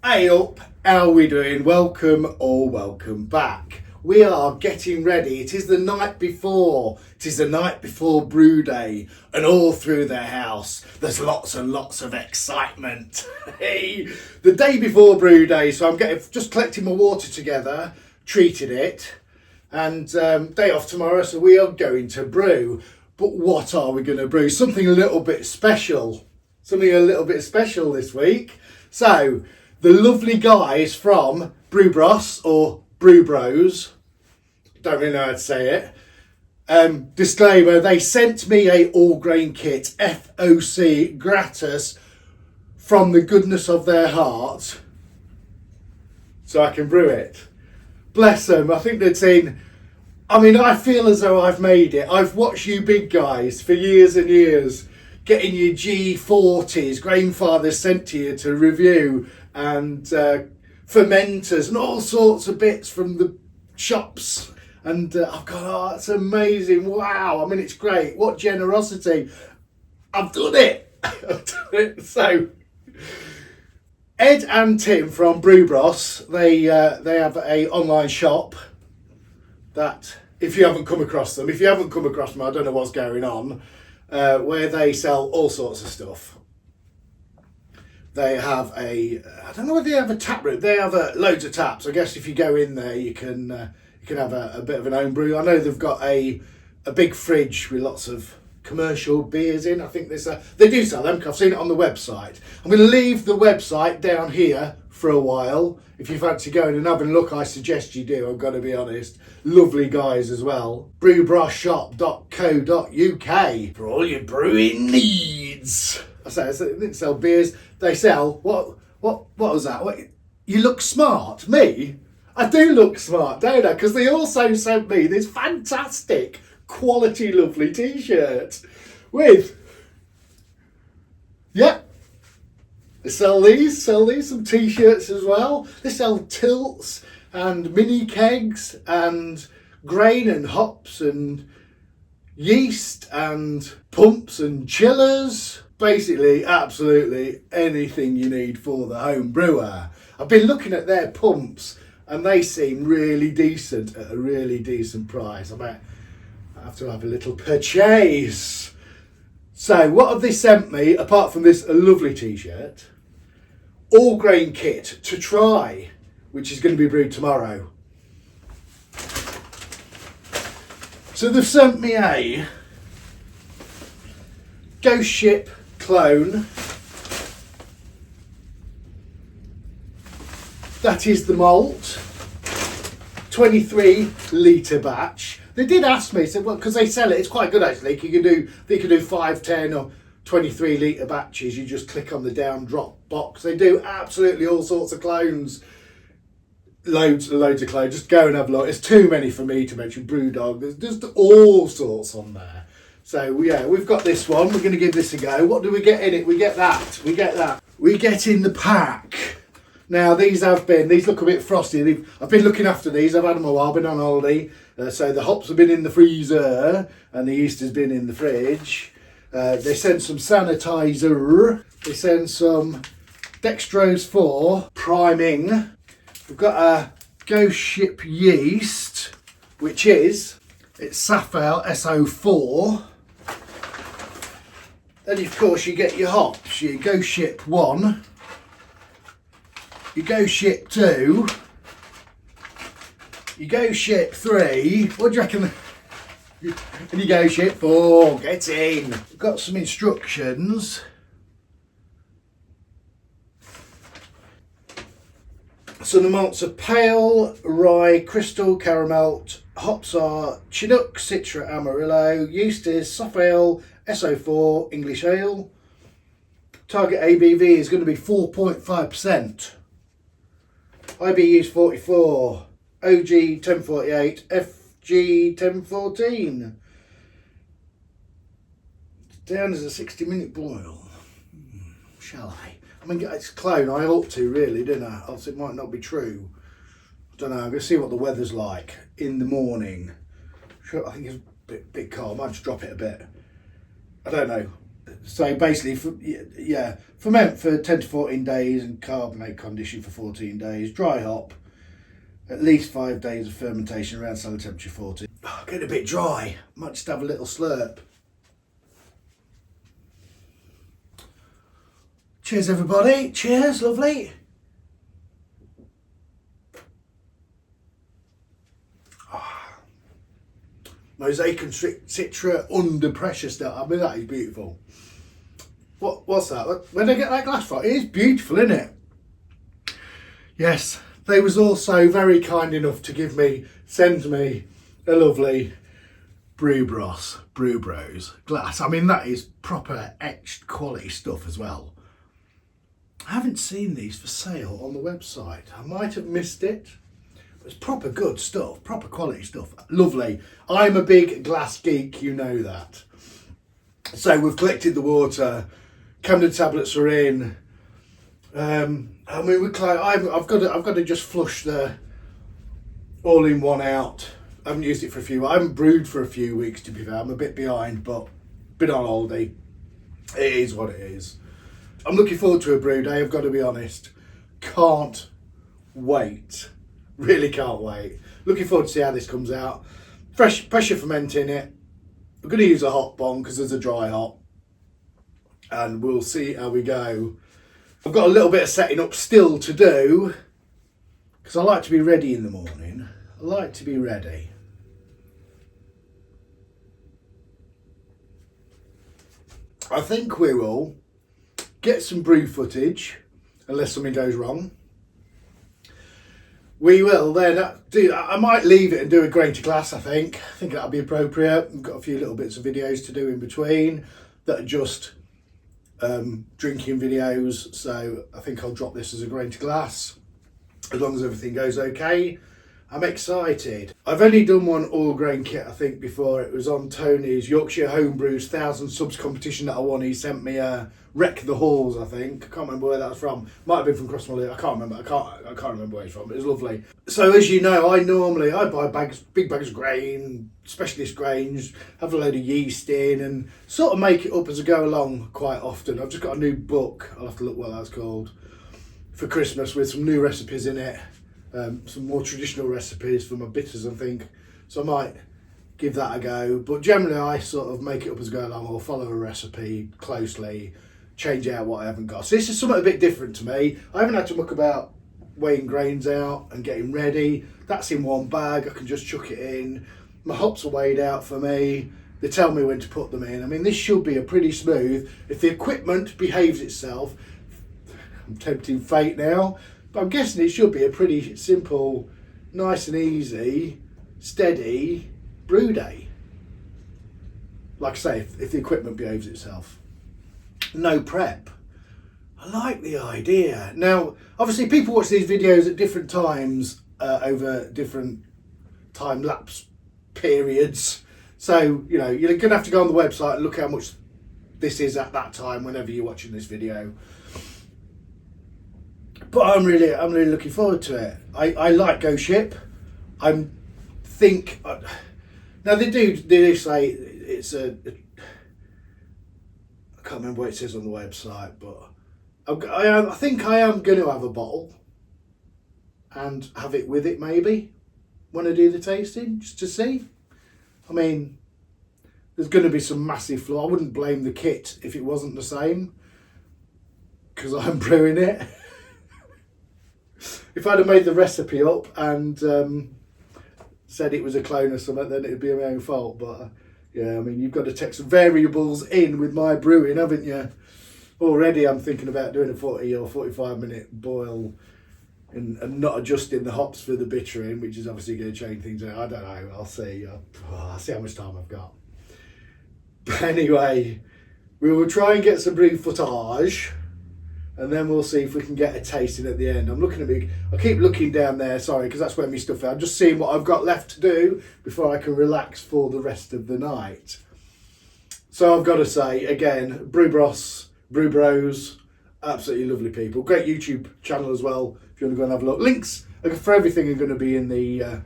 Hey up, how are we doing? Welcome or welcome back. We are getting ready. It is the night before. It is the night before brew day, and all through the house there's lots and lots of excitement. Hey, the day before brew day, so I'm just collecting my water together, treated it, and day off tomorrow, so we are going to brew. But what are we going to brew? Something a little bit special. Something a little bit special this week. So, the lovely guys from Brew Bros or Brew Bros, don't really know how to say it. Disclaimer, they sent me a all grain kit, FOC, gratis, from the goodness of their heart, so I can brew it. Bless them. I think they'd seen, I feel as though I've made it. I've watched you big guys for years and years, getting your G40s, grainfathers sent to you to review, and fermenters and all sorts of bits from the shops. And I've gone, oh, it's amazing. Wow. It's great. What generosity. I've done it. I've done it. So, Ed and Tim from Brew Bros, they have a online shop that, if you haven't come across them, I don't know what's going on, where they sell all sorts of stuff. They have I don't know whether they have a tap room. They have loads of taps. I guess if you go in there, you can have a bit of an home brew. I know they've got a big fridge with lots of commercial beers in. I think they do sell them. I've seen it on the website. I'm going to leave the website down here for a while. If you fancy going and having a look, I suggest you do. I've got to be honest. Lovely guys as well. brewbrosshop.co.uk for all your brewing needs. They didn't sell beers. They sell what was that? You look smart. Me? I do look smart, don't I? Because they also sent me this fantastic, quality, lovely T-shirt with. Yeah. They sell these, some T-shirts as well. They sell tilts and mini kegs and grain and hops and yeast and pumps and chillers. Basically, absolutely anything you need for the home brewer. I've been looking at their pumps and they seem really decent at a really decent price. I have to have a little purchase. So what have they sent me, apart from this lovely T-shirt? All grain kit to try, which is going to be brewed tomorrow. So they've sent me a Ghost Ship clone. That is the malt. 23 litre batch. They did ask me, so because they sell it, it's quite good actually. They can do 5, 10 or 23 litre batches. You just click on the down drop box. They do absolutely all sorts of clones. Loads of clones. Just go and have a look. It's too many for me to mention. Brewdog. There's just all sorts on there. So yeah, we've got this one. We're going to give this a go. What do we get in it? We get that. We get in the pack. Now these look a bit frosty. I've been looking after these. I've had them a while. Been on holiday. So the hops have been in the freezer and the yeast has been in the fridge. They sent some sanitizer. They sent some dextrose 4 priming. We've got a Ghost Ship yeast, which it's Safale SO4. Then of course you get your hops, your Ghost Ship 1, your Ghost Ship 2, your Ghost Ship 3, what do you reckon? And your Ghost Ship 4, get in. We've got some instructions. So the malts are pale, rye, crystal, caramel. Hops are Chinook, Citra, Amarillo. Yeast is Safale SO4 English Ale. Target ABV is going to be 4.5%. IBU is 44. OG 1048. FG 1014. Down as a 60-minute boil. Shall I? It's clone. I ought to really, didn't I? Else it might not be true. I don't know. I'm going to see what the weather's like in the morning. Sure, I think it's a bit cold. I might just drop it a bit. I don't know. So basically, ferment for 10 to 14 days and carbonate condition for 14 days. Dry hop, at least 5 days of fermentation around cellar temperature 40. Oh, getting a bit dry. Might just have a little slurp. Cheers, everybody. Cheers, lovely. Mosaic and Citra under pressure still. I mean, that is beautiful. What's that? When I get that glass for it is beautiful, isn't it? Yes, they was also very kind enough to send me a lovely Brew Bros glass. I mean, that is proper etched quality stuff as well. I haven't seen these for sale on the website. I might have missed it. It's proper good stuff, proper quality stuff. Lovely. I'm a big glass geek, you know that. So we've collected the water. Camden tablets are in. I mean, I've got to just flush the all-in-one out. I haven't used it for I haven't brewed for a few weeks, to be fair. I'm a bit behind, but been on holiday. It is what it is. I'm looking forward to a brew day, I've got to be honest. Can't wait. Really can't wait. Looking forward to see how this comes out. Pressure fermenting it. I'm going to use a hot bong because there's a dry hop. And we'll see how we go. I've got a little bit of setting up still to do. Because I like to be ready in the morning. I like to be ready. I think we will get some brew footage. Unless something goes wrong. We will then I might leave it and do a grain to glass, I think. I think that'll be appropriate. We've got a few little bits of videos to do in between that are just drinking videos. So I think I'll drop this as a grain to glass. As long as everything goes okay. I'm excited. I've only done one all grain kit, I think, before. It was on Tony's Yorkshire Homebrews 1000 Subs competition that I won. He sent me a Wreck the Halls, I think. I can't remember where that was from. Might have been from Crossmolly. I can't remember. I can't remember where it's from. It was lovely. So as you know, I buy big bags of grain, specialist grains, have a load of yeast in, and sort of make it up as I go along quite often. I've just got a new book. I'll have to look what that's called for Christmas with some new recipes in it. Some more traditional recipes for my bitters, I think. So I might give that a go. But generally, I sort of make it up as I go along, or follow a recipe closely, change out what I haven't got. So this is something a bit different to me. I haven't had to muck about weighing grains out and getting ready. That's in one bag. I can just chuck it in. My hops are weighed out for me. They tell me when to put them in. I mean, this should be a pretty smooth. If the equipment behaves itself, I'm tempting fate now. But I'm guessing it should be a pretty simple, nice and easy, steady brew day. Like I say, if the equipment behaves itself. No prep. I like the idea. Now, obviously people watch these videos at different times over different time lapse periods. So, you know, you're going to have to go on the website and look how much this is at that time whenever you're watching this video. But I'm really looking forward to it. I like Go Ship. Now they do say it's I can't remember what it says on the website, but I think I am going to have a bottle and have it with it maybe when I do the tasting, just to see. I mean, there's going to be some massive flaw. I wouldn't blame the kit if it wasn't the same, because I'm brewing it. If I'd have made the recipe up and said it was a clone or something, then it'd be my own fault. But yeah, I mean, you've got to take some variables in with my brewing, haven't you? Already I'm thinking about doing a 40 or 45 minute boil and not adjusting the hops for the bittering, which is obviously going to change things. I don't know, I'll see. I'll see how much time I've got. But anyway, we will try and get some brew footage. And then we'll see if we can get a tasting at the end. I keep looking down there, sorry, because that's where my stuff is. I'm just seeing what I've got left to do before I can relax for the rest of the night. So I've got to say, again, Brew Bros, absolutely lovely people. Great YouTube channel as well, if you want to go and have a look. Links for everything are going to be in the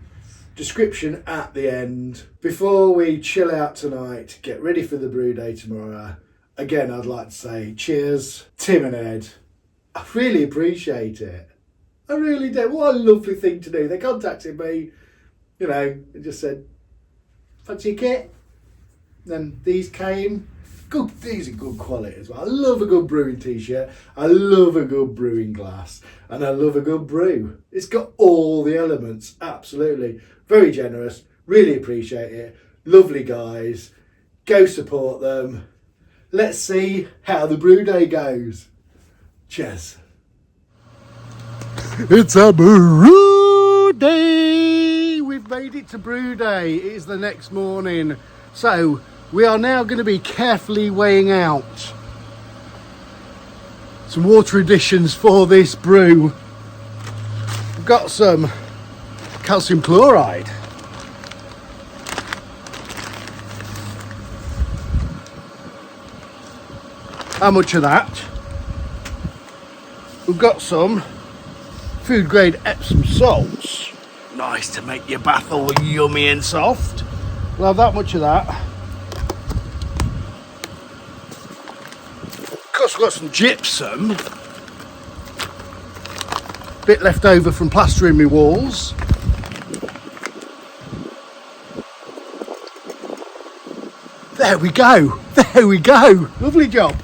description at the end. Before we chill out tonight, get ready for the brew day tomorrow, Again, I'd like to say cheers, Tim and Ed. I really appreciate it. I really do. What a lovely thing to do. They contacted me, you know, and just said, fancy a kit? Then these came. Good, these are good quality as well. I love a good brewing t-shirt. I love a good brewing glass. And I love a good brew. It's got all the elements, absolutely. Very generous. Really appreciate it. Lovely guys. Go support them. Let's see how the brew day goes. Cheers. It's a brew day. We've made it to brew day. It is the next morning. So we are now going to be carefully weighing out some water additions for this brew. We've got some calcium chloride. How much of that? We've got some food grade Epsom salts. Nice to make your bath all yummy and soft. We'll have that much of that. Of course, we've got some gypsum. Bit left over from plastering my walls. There we go. There we go. Lovely job.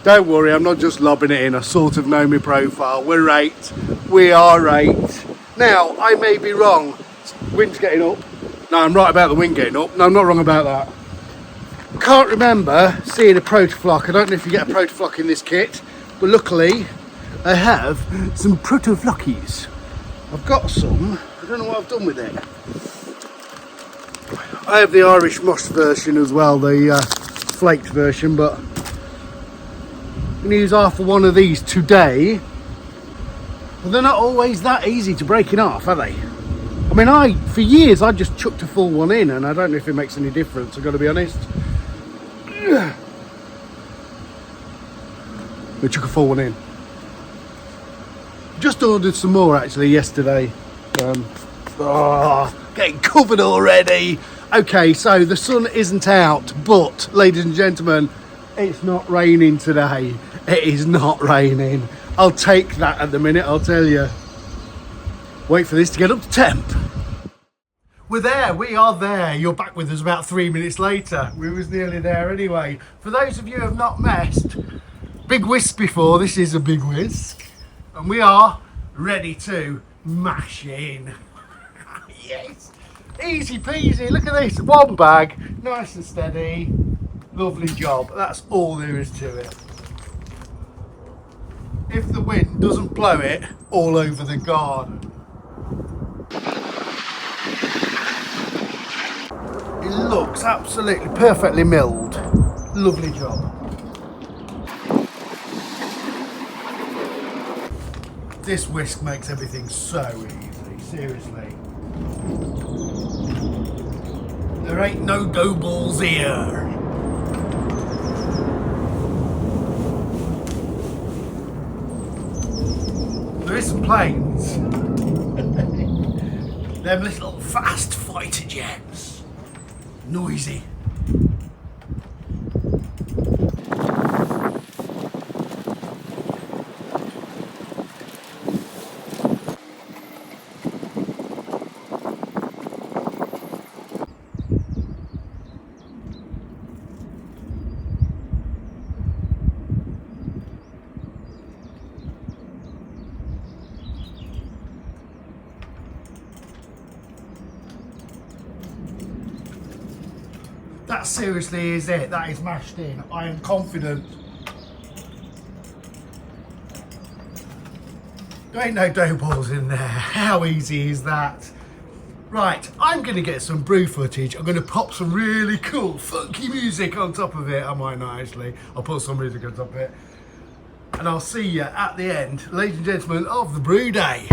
Don't worry, I'm not just lobbing it in. I sort of know my profile. We're 8. We are 8. Now, I may be wrong. Wind's getting up. No, I'm right about the wind getting up. No, I'm not wrong about that. Can't remember seeing a protoflock. I don't know if you get a protoflock in this kit, but luckily I have some protoflockies. I've got some. I don't know what I've done with it. I have the Irish moss version as well, the flaked version, but I'm going to use half of one of these today. But they're not always that easy to break in half, are they? I mean, for years I just chucked a full one in, and I don't know if it makes any difference, I've got to be honest. We chuck a full one in. Just ordered some more actually yesterday. Getting covered already. Okay, so the sun isn't out, but ladies and gentlemen, it's not raining today. It is not raining. I'll take that at the minute, I'll tell you. Wait for this to get up to temp. We're there, we are there. You're back with us about 3 minutes later. We was nearly there anyway. For those of you who have not messed, big whisk before, this is a big whisk. And we are ready to mash in. Yes, easy peasy, look at this, one bag, nice and steady. Lovely job, that's all there is to it. If the wind doesn't blow it all over the garden. It looks absolutely perfectly milled. Lovely job. This whisk makes everything so easy, seriously. There ain't no dough balls here. There is some planes. Them little fast fighter jets. Noisy. That seriously is it. That is mashed in. I am confident. There ain't no dough balls in there. How easy is that? Right, I'm going to get some brew footage. I'm going to pop some really cool, funky music on top of it. I might not actually. I'll put some music on top of it. And I'll see you at the end, ladies and gentlemen, of the brew day.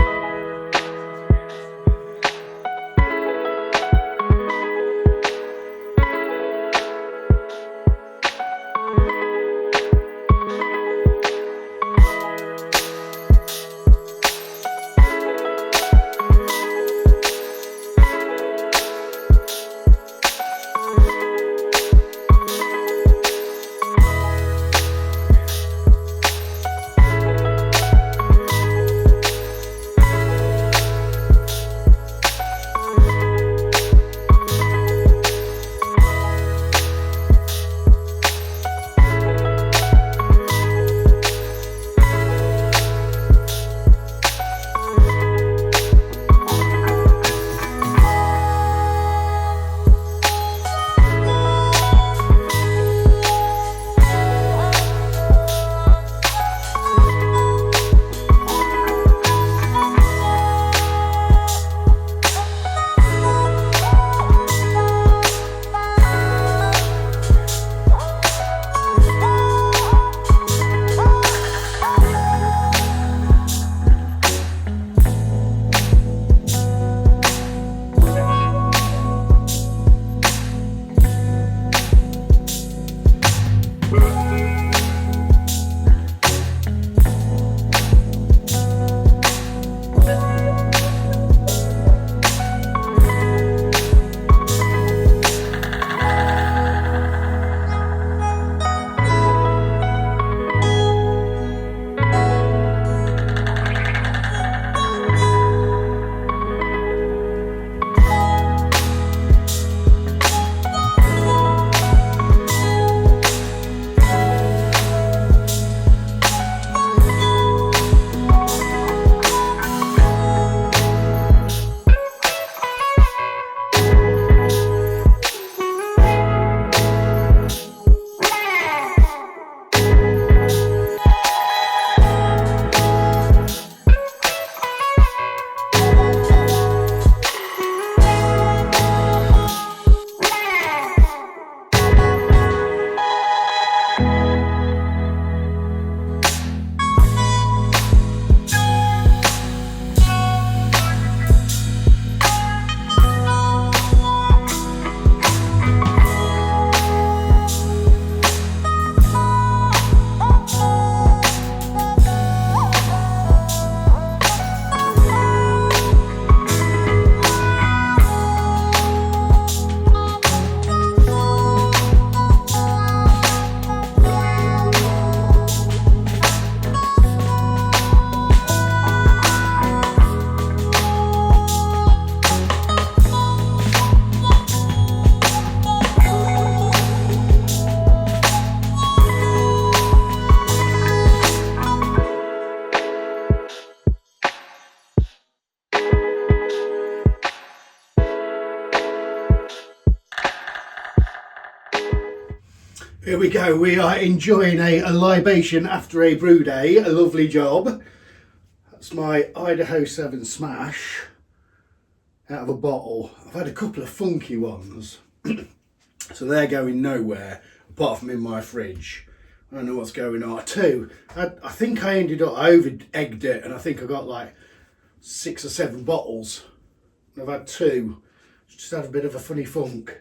Here we go. We are enjoying a libation after a brew day. A lovely job. That's my Idaho 7 Smash out of a bottle. I've had a couple of funky ones. So they're going nowhere apart from in my fridge. I don't know what's going on. I think I over-egged it, and I think I got like 6 or 7 bottles. I've had 2. Just had a bit of a funny funk.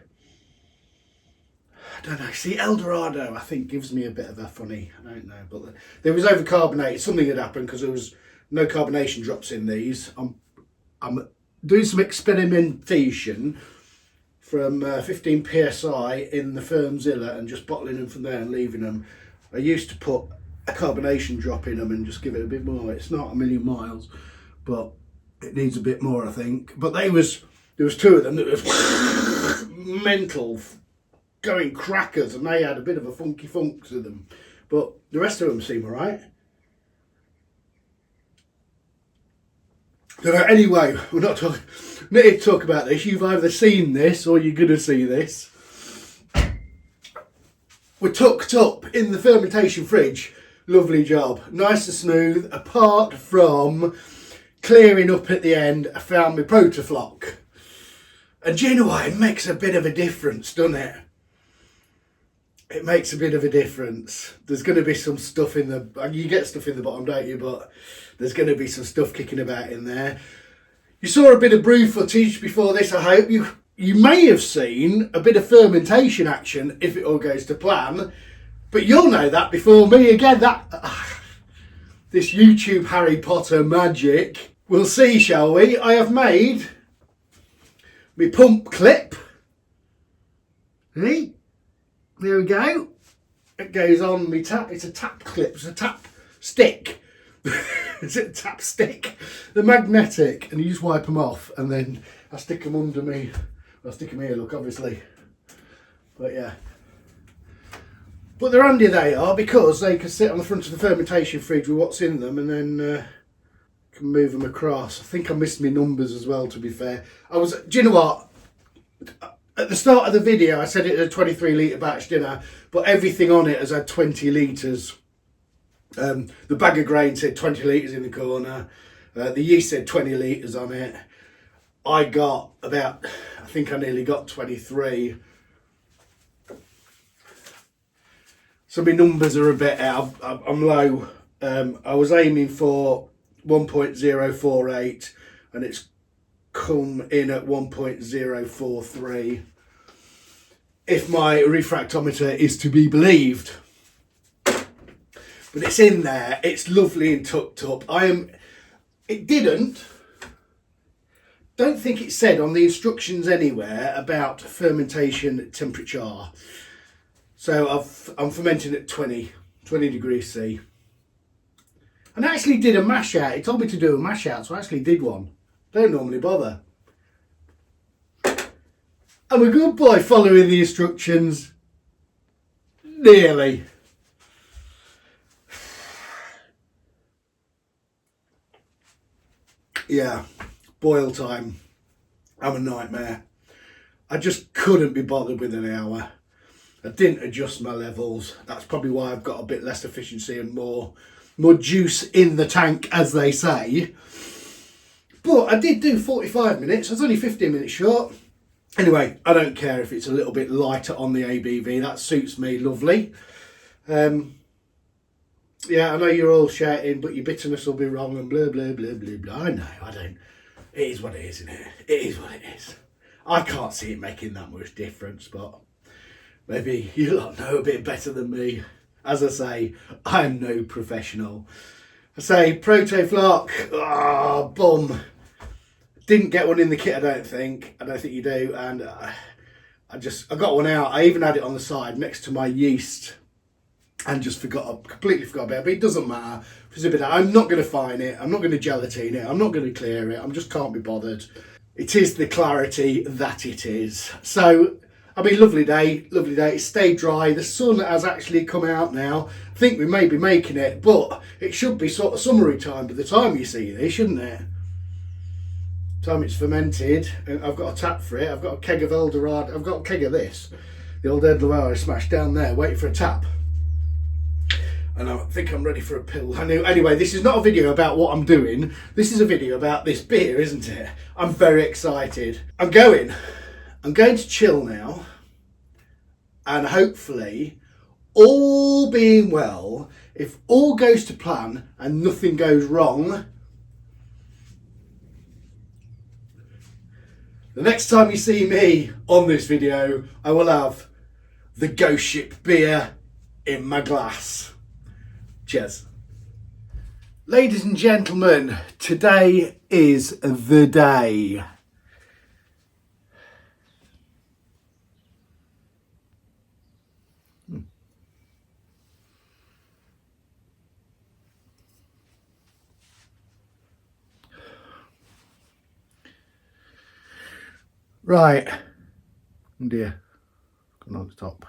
I don't know. See, El Dorado, I think, gives me a bit of a funny. I don't know, but there was overcarbonated. Something had happened because there was no carbonation drops in these. I'm doing some experimentation from 15 psi in the Firmzilla and just bottling them from there and leaving them. I used to put a carbonation drop in them and just give it a bit more. It's not a million miles, but it needs a bit more, I think. But there was 2 of them that was mental, going crackers, and they had a bit of a funky funk to them. But the rest of them seem alright. Anyway, we're not here to talk about this. You've either seen this or you're going to see this. We're tucked up in the fermentation fridge. Lovely job. Nice and smooth, apart from clearing up at the end. I found my Protafloc. And do you know what? It makes a bit of a difference, doesn't it? It makes a bit of a difference. There's going to be some stuff in the... You get stuff in the bottom, don't you? But there's going to be some stuff kicking about in there. You saw a bit of brew footage before this, I hope. You may have seen a bit of fermentation action if it all goes to plan. But you'll know that before me. Again, this YouTube Harry Potter magic. We'll see, shall we? I have made my pump clip. See? There we go. It goes on my tap. It's a tap clip. It's a tap stick. Is it a tap stick? They're magnetic, and you just wipe them off, and then I stick them under me. I'll stick them here, look, obviously. But yeah. But they're handy, they are, because they can sit on the front of the fermentation fridge with what's in them, and then can move them across. I think I missed my numbers as well, to be fair. Do you know what? At the start of the video, I said it was a 23 litre batch dinner, but everything on it has had 20 litres. The bag of grain said 20 litres in the corner. The yeast said 20 litres on it. I think I nearly got 23. So my numbers are a bit out. I'm low. I was aiming for 1.048 and it's come in at 1.043. If my refractometer is to be believed. But it's in there. It's lovely and tucked up. Don't think it said on the instructions anywhere about fermentation temperature. So I'm fermenting at 20 degrees C. And I actually did a mash out. It told me to do a mash out, so I actually did one. Don't normally bother. I'm a good boy following the instructions. Nearly. Yeah, boil time. I'm a nightmare. I just couldn't be bothered with an hour. I didn't adjust my levels. That's probably why I've got a bit less efficiency and more juice in the tank, as they say. But I did do 45 minutes. I was only 15 minutes short. Anyway, I don't care if it's a little bit lighter on the ABV. That suits me lovely. Yeah, I know you're all shouting, but your bitterness will be wrong and blah, blah, blah, blah, blah. I know, I don't. It is what it is, isn't it? It is what it is. I can't see it making that much difference, but maybe you lot know a bit better than me. As I say, I'm no professional. I say, Protafloc, bum. Didn't get one in the kit, I don't think. I don't think you do. And I got one out. I even had it on the side next to my yeast. And just completely forgot about it. But it doesn't matter. I'm not going to fine it. I'm not going to gelatine it. I'm not going to clear it. I just can't be bothered. It is the clarity that it is. So, I mean, lovely day. Lovely day. It stayed dry. The sun has actually come out now. I think we may be making it. But it should be sort of summery time by the time you see this, shouldn't it? Time it's fermented. And I've got a tap for it. I've got a keg of El Dorado. I've got a keg of this. The old Ed Loire smashed down there, waiting for a tap. And I think I'm ready for a pill. Anyway, this is not a video about what I'm doing. This is a video about this beer, isn't it? I'm very excited. I'm going to chill now. And hopefully, all being well, if all goes to plan and nothing goes wrong, the next time you see me on this video, I will have the Ghost Ship beer in my glass. Cheers. Ladies and gentlemen, today is the day. Right. Oh dear. Going on the top.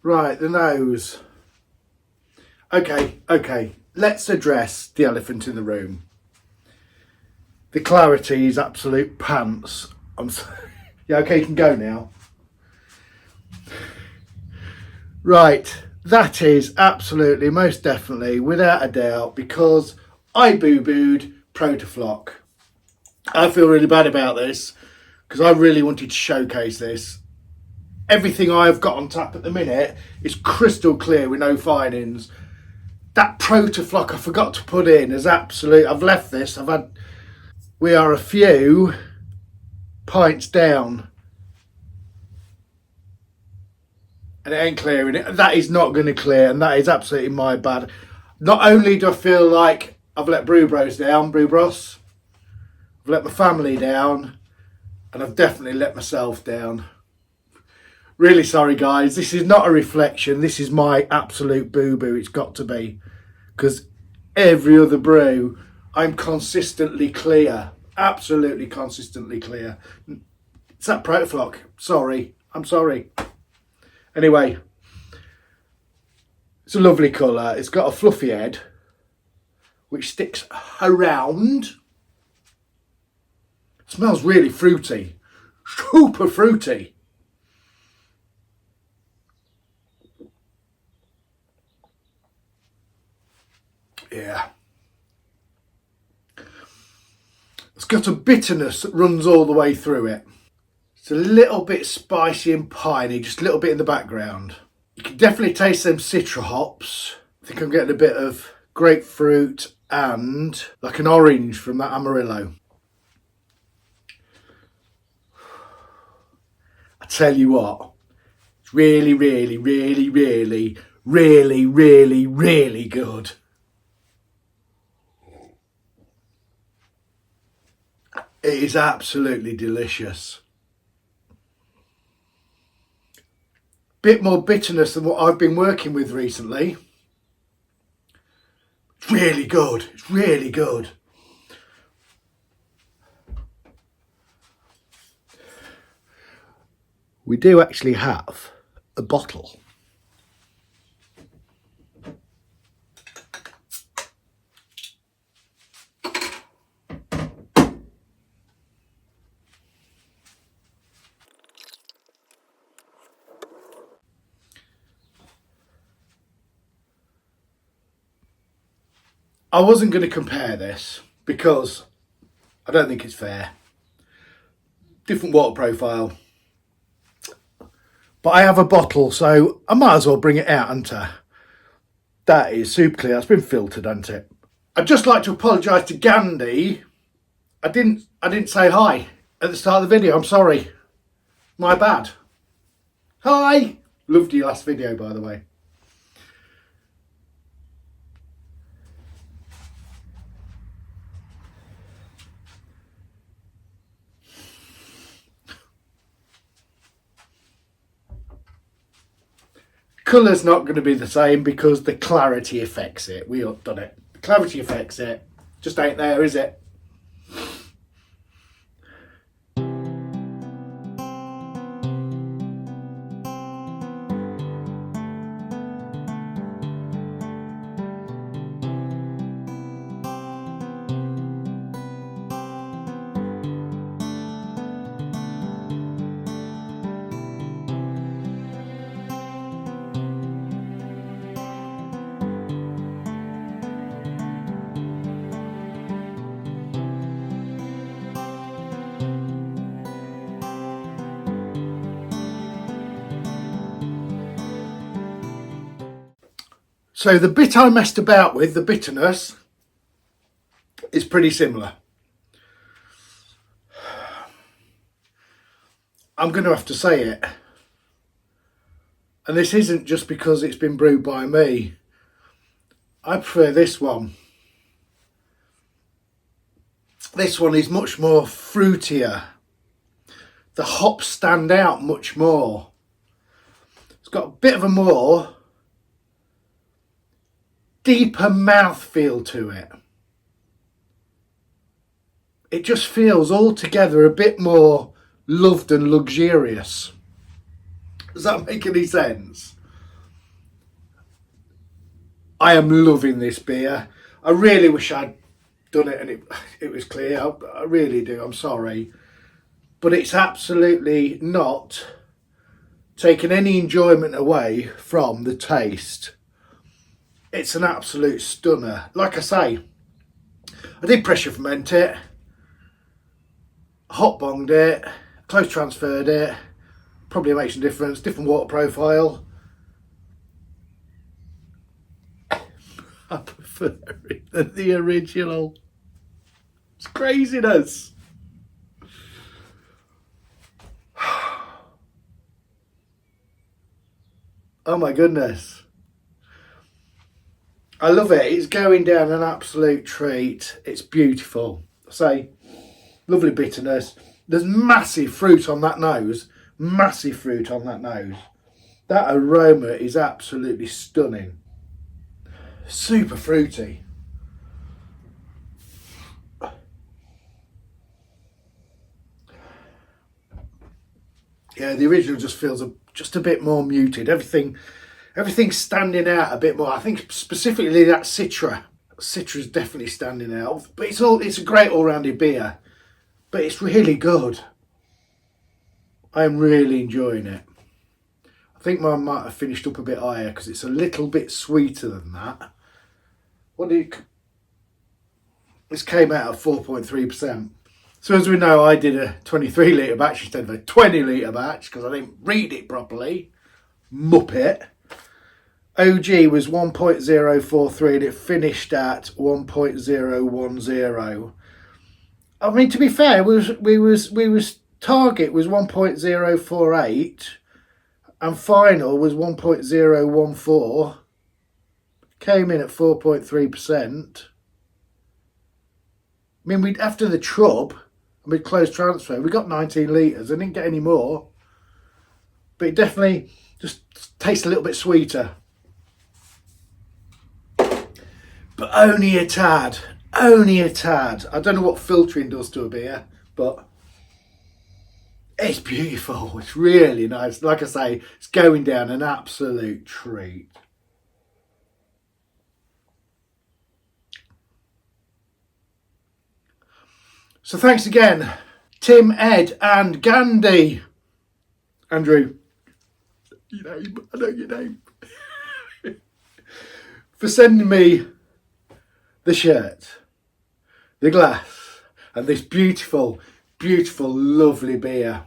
Right, the nose. Okay. Let's address the elephant in the room. The clarity is absolute pants. I'm sorry. Yeah, okay, you can go now. Right, that is absolutely, most definitely, without a doubt, because I boo-booed Protoflock. I feel really bad about this, because I really wanted to showcase this. Everything I've got on tap at the minute is crystal clear with no finings. That Protoflock I forgot to put in is absolute. I've left this. We are a few pints down. And it ain't clearing it. That is not going to clear, and that is absolutely my bad. Not only do I feel like I've let Brew Bros down, Brew Bros, I've let my family down, and I've definitely let myself down. Really sorry, guys. This is not a reflection. This is my absolute boo-boo. It's got to be. Because every other brew, I'm consistently clear. Absolutely consistently clear. It's that Protoflock. Sorry. I'm sorry. Anyway. It's a lovely colour. It's got a fluffy head, which sticks around. It smells really fruity. Super fruity. Yeah. It's got a bitterness that runs all the way through it. It's a little bit spicy and piney, just a little bit in the background. You can definitely taste them citra hops. I think I'm getting a bit of grapefruit and like an orange from that Amarillo. I tell you what, it's really, really, really, really, really, really, really good. It is absolutely delicious. Bit more bitterness than what I've been working with recently. It's really good. It's really good. We do actually have a bottle. I wasn't going to compare this because I don't think it's fair. Different water profile. But I have a bottle, so I might as well bring it out, hadn't I? That is super clear. It's been filtered, hasn't it? I'd just like to apologise to Gandhi. I didn't say hi at the start of the video. I'm sorry. My bad. Hi. Loved your last video, by the way. Colour's not going to be the same because the clarity affects it. We all done it. The clarity affects it. Just ain't there, is it? So the bit I messed about with, the bitterness, is pretty similar. I'm going to have to say it. And this isn't just because it's been brewed by me. I prefer this one. This one is much more fruitier. The hops stand out much more. It's got a bit of a more deeper mouthfeel to it. It just feels altogether a bit more loved and luxurious. Does that make any sense? I am loving this beer. I really wish I'd done it and it was clear. I really do. I'm sorry. But it's absolutely not taking any enjoyment away from the taste. It's an absolute stunner. Like I say, I did pressure ferment it, hot bonged it, close transferred it. Probably makes a difference. Different water profile. I prefer it than the original. It's craziness. Oh my goodness. I love it. It's going down an absolute treat. It's beautiful. Say, lovely bitterness. There's massive fruit on that nose. Massive fruit on that nose. That aroma is absolutely stunning. Super fruity. Yeah, the original just feels just a bit more muted. Everything's standing out a bit more. I think specifically that Citra. Citra's definitely standing out. But it's a great all-rounded beer. But it's really good. I'm really enjoying it. I think mine might have finished up a bit higher because it's a little bit sweeter than that. This came out at 4.3%. So as we know, I did a 23 litre batch instead of a 20 litre batch because I didn't read it properly. Muppet. OG was 1.043 and it finished at 1.010. I mean, to be fair, we was target was 1.048 and final was 1.014. Came in at 4.3%. I mean, after the trub, with closed transfer, we got 19 litres. I didn't get any more. But it definitely just tastes a little bit sweeter. But only a tad. Only a tad. I don't know what filtering does to a beer, but it's beautiful. It's really nice. Like I say, it's going down an absolute treat. So thanks again, Tim, Ed and Gandhi. Andrew, your name, I know your name. For sending me the shirt, the glass and this beautiful, beautiful, lovely beer.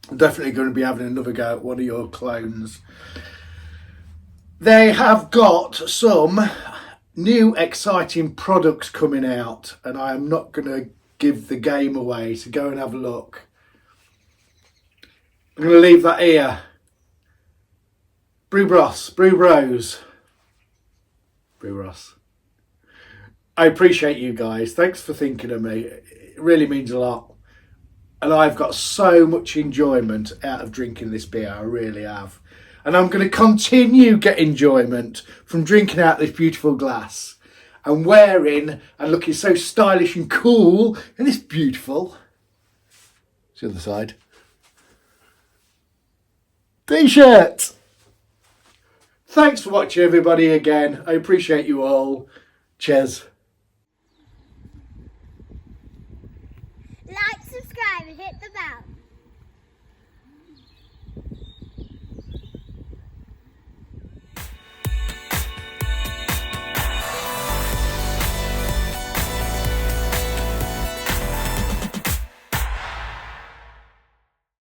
I'm definitely going to be having another go at one of your clones. They have got some new exciting products coming out and I am not going to give the game away, so go and have a look. I'm going to leave that here. Brew Bros. Brew Bros. Brew Bros. I appreciate you guys. Thanks for thinking of me. It really means a lot. And I've got so much enjoyment out of drinking this beer. I really have. And I'm going to continue get enjoyment from drinking out this beautiful glass and wearing and looking so stylish and cool in this beautiful, it's the other side, t-shirt. Thanks for watching everybody again. I appreciate you all. Cheers. Like, subscribe and hit the bell.